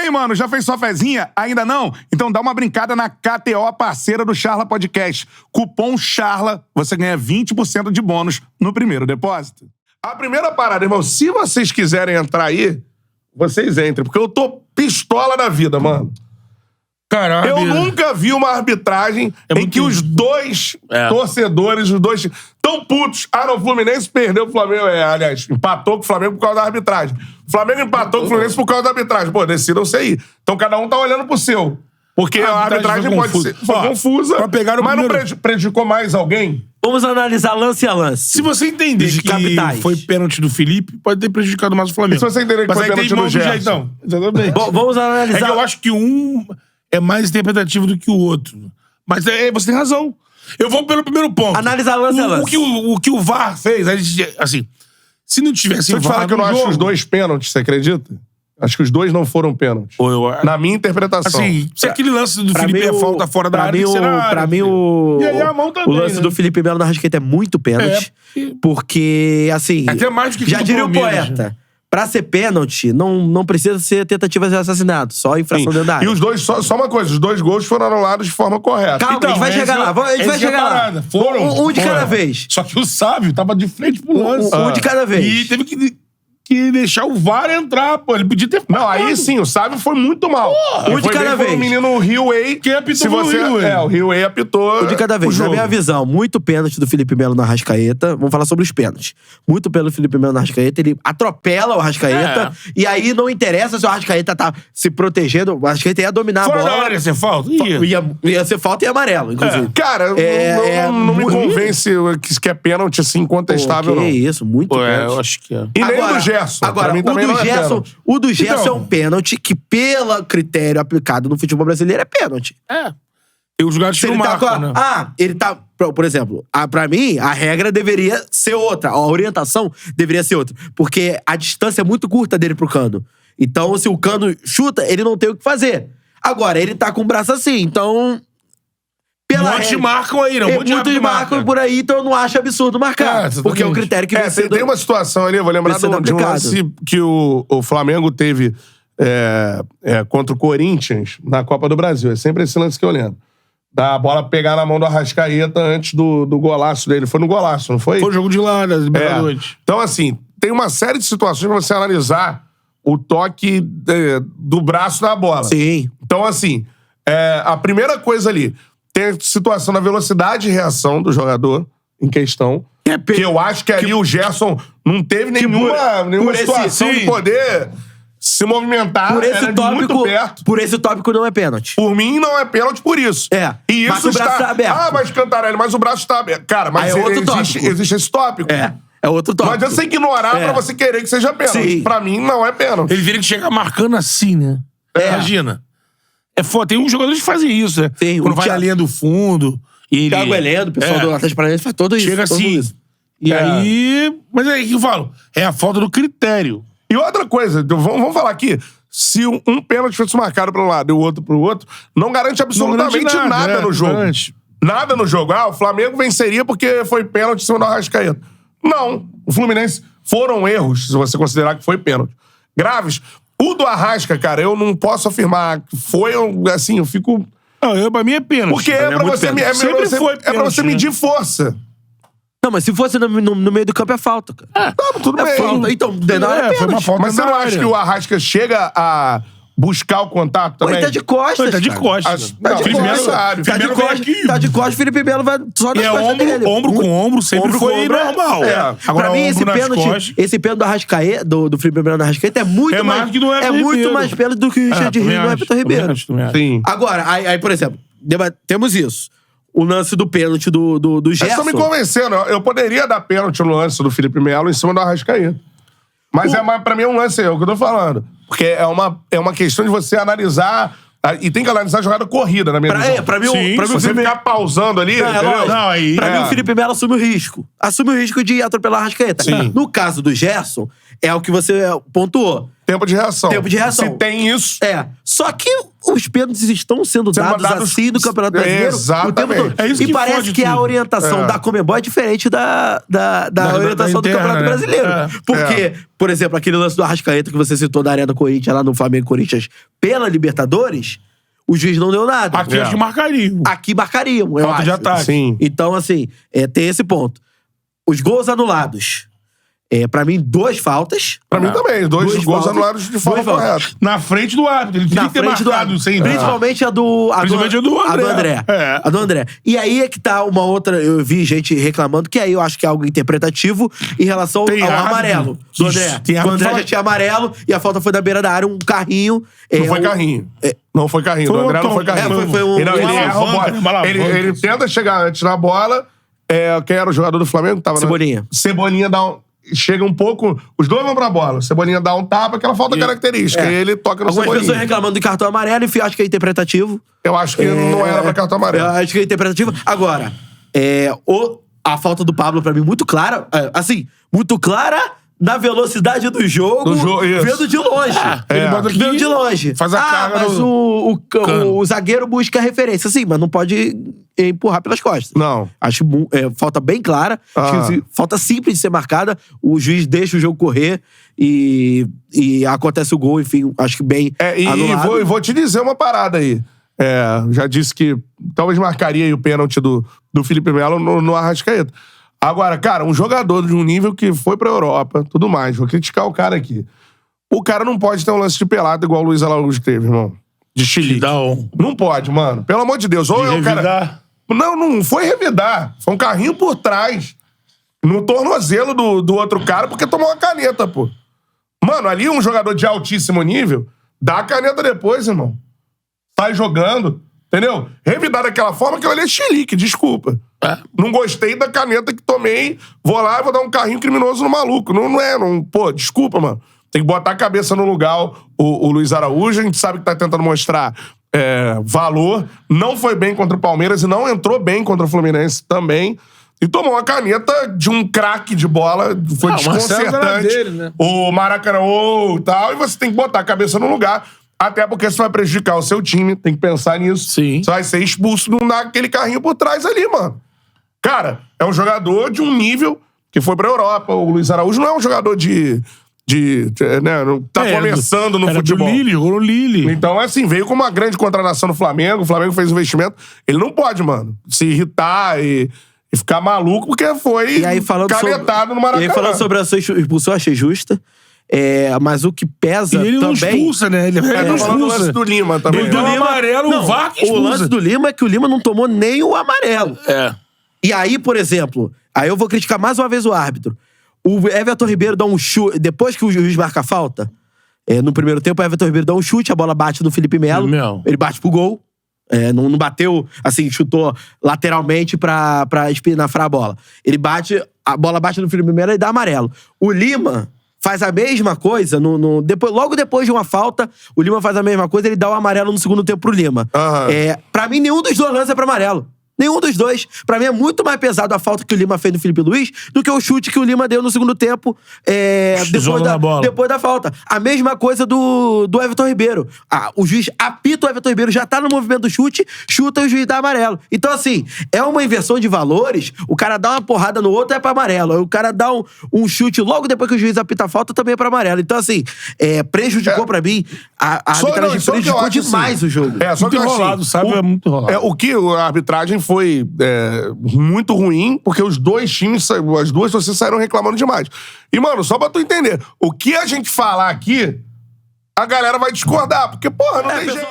aí, mano, já fez sua fezinha? Ainda não? Então dá uma brincada na KTO, parceira do Charla Podcast. Cupom CHARLA, você ganha 20% de bônus no primeiro depósito. A primeira parada, irmão, se vocês quiserem entrar aí, vocês entrem, porque eu tô pistola da vida, mano. Caralho. Eu nunca vi uma arbitragem em que os dois torcedores, os dois tão putos. Ah, não, o Fluminense perdeu o Flamengo. Aliás, empatou com o Flamengo por causa da arbitragem. O Flamengo empatou com o Fluminense por causa da arbitragem. Pô, decidam-se aí. Então cada um tá olhando pro seu. Porque a arbitragem pode ser confusa, mas não prejudicou mais alguém? Vamos analisar lance a lance. Se você entender que capitais. foi pênalti do Felipe, pode ter prejudicado mais o Flamengo. E se você entender que foi pênalti do Gerson? Exatamente. Vamos analisar. É que eu acho que um é mais interpretativo do que o outro. Mas você tem razão. Eu vou pelo primeiro ponto. Analisar lance a lance. O que o VAR fez, assim, se não tivesse VAR... Se eu te falar que eu não acho os dois pênaltis, você acredita? Acho que os dois não foram pênaltis. Na minha interpretação. Assim, se aquele lance do Felipe é falta fora da área, pra mim, o lance do Felipe Melo na Rascaeta é muito pênalti. Porque, assim... Até mais do que já diria o poeta. Pra ser pênalti, não precisa ser tentativa de assassinato. Só infração dentro da área. E os dois, só uma coisa, os dois gols foram anulados de forma correta. Calma, a gente vai chegar lá. A gente vai chegar lá. Foram. Um de cada vez. Só que o Sábio tava de frente pro lance. Um de cada vez. E teve que deixar o VAR entrar, pô. Ele podia ter... Não, aí sim, o Sábio foi muito mal. Um de cada vez. O menino Rio-Way... Quem apitou o Rio-Way? O Rio-Way apitou... Um de cada vez. Na minha visão, muito pênalti do Felipe Melo na Rascaeta. Vamos falar sobre os pênaltis. Muito pelo Felipe Melo na Rascaeta. Ele atropela o Rascaeta. E aí não interessa se o Rascaeta tá se protegendo. O Rascaeta ia dominar a bola. Fora da área ia ser falta? Ia ser falta e amarelo, inclusive. Cara, não me convence que é pênalti assim incontestável, não. Que isso, muito pênalti. Eu acho que é. E nem o do Gerson. Agora, o do Gerson é um pênalti que, pelo critério aplicado no futebol brasileiro, é pênalti. Tem os jogadores que não marcam, né? Ele tá... Por exemplo, pra mim, a regra deveria ser outra. A orientação deveria ser outra. Porque a distância é muito curta dele pro Cano. Então, se o Cano chuta, ele não tem o que fazer. Agora, ele tá com o braço assim, então... Muitos marcam aí, não? Muitos marcam por aí, então eu não acho absurdo marcar. Porque é o critério que você... Tem uma situação ali, eu vou lembrar de um lance que o Flamengo teve contra o Corinthians na Copa do Brasil. É sempre esse lance que eu lembro. Da bola pegar na mão do Arrascaeta antes do golaço dele. Foi no golaço, não foi? Foi o jogo de lá, das Libertadores. Então, assim, tem uma série de situações pra você analisar o toque do braço na bola. Sim. Então, assim, a primeira coisa ali... Tem a situação da velocidade de reação do jogador em questão. Que eu acho que ali o Gerson não teve nenhuma situação de poder se movimentar. Muito perto. Por esse tópico não é pênalti. Por mim, não é pênalti por isso. Mas E isso o braço tá aberto. mas Cantarelli, mas o braço tá aberto. Cara, mas existe esse tópico. É outro tópico. Não adianta você ignorar pra você querer que seja pênalti. Sim. Pra mim, não é pênalti. Ele teria que chegar marcando assim, né? Imagina. É foda. Tem uns jogadores que fazem isso, né? Tem, quando vai na linha do fundo. O Thiago Heleno, o pessoal do Atlético Paranaense faz todo isso. Chega assim. E aí... Mas é aí que eu falo. É a falta do critério. E outra coisa, vamos falar aqui. Se um pênalti fosse marcado para um lado e o outro pro outro, não garante absolutamente nada no jogo. Nada no jogo. O Flamengo venceria porque foi pênalti em cima do Arrascaeta. Não. O Fluminense foram erros, se você considerar que foi pênalti. Graves. O do Arrasca, cara, eu não posso afirmar que foi, assim, eu fico... Não, pra mim é pênalti. Porque é pra você medir força. Não, mas se fosse no meio do campo é falta, cara. Não, tudo bem. Falta. Então, foi uma falta. Mas você não acha que o Arrasca chega a buscar o contato também? Ele tá de costas, Ele tá de costas. Tá de costas, Felipe Melo vai só nas costas dele. Ombro com ombro, sempre foi normal. Agora, pra mim, esse pênalti do Arrascaeta, do Felipe Melo na Arrascaeta é muito mais... É muito mais pênalti do que o Richard Rios no Everton Ribeiro. Sim. Agora, aí, por exemplo, temos isso. O lance do pênalti do Gerson. Vocês estão me convencendo. Eu poderia dar pênalti no lance do Felipe Melo em cima do Arrascaeta. Mas pra mim é um lance, é o que eu tô falando. Porque é uma questão de você analisar... E tem que analisar a jogada corrida, na minha visão. Pra mim, se você ficar pausando ali... Pra mim, o Felipe Melo assume o risco. Assume o risco de atropelar a Arrascaeta. No caso do Gerson, é o que você pontuou. Tempo de reação. Tempo de reação. Se tem isso... Só que os pênaltis estão sendo dados assim no Campeonato Brasileiro. Exatamente. O tempo todo. É isso que e parece fode que a tudo. orientação da Conmebol é diferente da orientação do interna, Campeonato né? Brasileiro. Porque, por exemplo, aquele lance do Arrascaeta que você citou da Arena Corinthians, lá no Flamengo-Corinthians, pela Libertadores, o juiz não deu nada. Aqui acho que marcariam. Aqui marcariam, eu Falta de acho. ataque. Sim. Então, assim, tem esse ponto. Os gols anulados. Pra mim, 2 faltas. Pra mim também. Dois gols faltas. anulados de forma 2 faltas. correta. Na frente do árbitro. Ele tinha Na que ter frente do marcado árbitro. sem Principalmente a do André. É. A do André. E aí é que tá uma outra... Eu vi gente reclamando, que aí eu acho que é algo interpretativo em relação ao amarelo do André. O André já tinha amarelo e a falta foi da beira da área, um carrinho. Não foi carrinho. Não foi carrinho. Do André não foi carrinho. Foi um... Ele erra a bola. Ele tenta chegar antes na bola. Quem era o jogador do Flamengo? Cebolinha. Cebolinha dá chega um pouco... Os dois vão pra bola. Cebolinha dá um tapa, aquela falta característica. E ele toca no Algumas Cebolinha. pessoas reclamando de cartão amarelo, enfim, acho que é interpretativo. Eu acho que não era pra cartão amarelo. Eu acho que é interpretativo. Agora, a falta do Pablo, pra mim, muito clara. Assim, muito clara na velocidade do jogo, vendo de longe. Ele bota aqui, vendo de longe. faz a carga mas o zagueiro busca referência. Sim, mas não pode empurrar pelas costas. Não. Acho falta bem clara. Acho que falta simples de ser marcada. O juiz deixa o jogo correr e acontece o gol, enfim, acho que bem anulado. E vou te dizer uma parada aí. Já disse que talvez marcaria aí o pênalti do Felipe Melo no Arrascaeta. Agora, cara, um jogador de um nível que foi pra Europa, tudo mais, vou criticar o cara aqui. O cara não pode ter um lance de pelada igual o Luiz Araújo teve, irmão. De chilique. Não pode, mano. Pelo amor de Deus. Ou é o cara... Não foi revidar. Foi um carrinho por trás. No tornozelo do outro cara, porque tomou uma caneta, pô. Mano, ali um jogador de altíssimo nível, dá a caneta depois, irmão. Sai jogando, entendeu? Revidar daquela forma que eu olhei chilique, desculpa. Não gostei da caneta que tomei, vou lá e vou dar um carrinho criminoso no maluco. Pô, desculpa, mano. Tem que botar a cabeça no lugar o Luiz Araújo, a gente sabe que tá tentando mostrar valor. Não foi bem contra o Palmeiras e não entrou bem contra o Fluminense também. E tomou uma caneta de um craque de bola, foi desconcertante. Dele, né? O Maracanã e tal, e você tem que botar a cabeça no lugar. Até porque isso vai prejudicar o seu time, tem que pensar nisso. Sim. Você vai ser expulso, não dá aquele carrinho por trás ali, mano. Cara, é um jogador de um nível que foi pra Europa. O Luiz Araújo não é um jogador né, não tá começando no futebol. Jogou no Lille. Então, assim, veio com uma grande contratação no Flamengo, o Flamengo fez investimento. Ele não pode, mano, se irritar e ficar maluco, porque foi canetado no Maracanã. E aí, falando sobre a sua expulsão, achei justa. Mas o que pesa e ele também... não expulsa, né? Ele não expulsa. O lance do Lima também. Ele deu um amarelo, o VAR que expulsa. O lance do Lima é que o Lima não tomou nem o amarelo. E aí, por exemplo, aí eu vou criticar mais uma vez o árbitro. O Everton Ribeiro dá um chute... Depois que o juiz marca a falta, no primeiro tempo, o Everton Ribeiro dá um chute, a bola bate no Felipe Melo. Ele bate pro gol. Não bateu, assim, chutou lateralmente pra espinafrar a bola. A bola bate no Felipe Melo e dá amarelo. O Lima faz a mesma coisa, logo depois de uma falta, o Lima faz a mesma coisa, ele dá o amarelo no segundo tempo pro Lima. Pra mim, nenhum dos dois lances é pra amarelo. Nenhum dos dois. Pra mim é muito mais pesado a falta que o Lima fez no Felipe Luiz do que o chute que o Lima deu no segundo tempo depois da falta. A mesma coisa do Everton Ribeiro. O juiz apita o Everton Ribeiro, já tá no movimento do chute, chuta e o juiz dá amarelo. Então, assim, é uma inversão de valores. O cara dá uma porrada no outro, é pra amarelo. O cara dá um chute logo depois que o juiz apita a falta, também é pra amarelo. Então, assim, prejudicou pra mim. A arbitragem prejudicou demais o jogo. Só que enrolado, sabe? É muito enrolado. O que a arbitragem foi muito ruim, porque os dois times, as duas torcidas saíram reclamando demais. E, mano, só pra tu entender, o que a gente falar aqui, a galera vai discordar, porque, porra, não tem jeito.